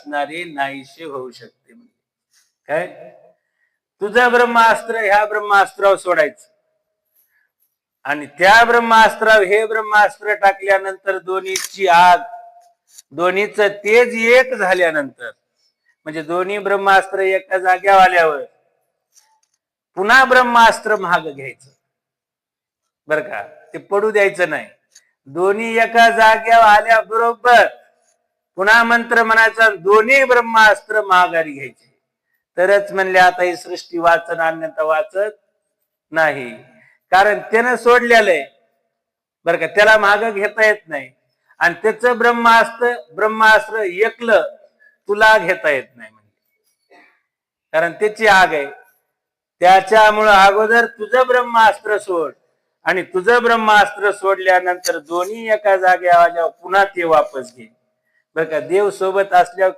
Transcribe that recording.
असणारे नाहीसे होऊ शकते. काय तुझं ब्रह्मास्त्र ह्या ब्रह्मास्त्रावर सोडायचं आणि त्या ब्रह्मास्त्रावर हे ब्रह्मास्त्र टाकल्यानंतर दोन्हीची आग दोन्हीच तेज एक झाल्यानंतर म्हणजे दोन्ही ब्रह्मास्त्र एका जाग्यावर आल्यावर पुन्हा ब्रह्मास्त्र महाग घ्यायचं बर का, ते पडू द्यायचं नाही. दोन्ही एका जाग्यावर आल्याबरोबर पुन्हा मंत्र म्हणायचा, दोन्ही ब्रह्मास्त्र महागारी घ्यायचे. तरच म्हणले आता ही सृष्टी वाचन अन्यथा वाचत नाही. कारण त्यानं सोडलेलं आहे बर का, त्याला माग घेता येत नाही. आणि त्याचं ब्रह्मास्त्र एकलं तुला घेता येत नाही म्हणजे, कारण त्याची आग आहे. त्याच्यामुळं अगोदर तुझं ब्रह्मास्त्र सोड आणि तुझं ब्रह्मास्त्र सोडल्यानंतर दोन्ही एका जागेवर पुन्हा ते वापस घे बर का. देव सोबत असल्यावर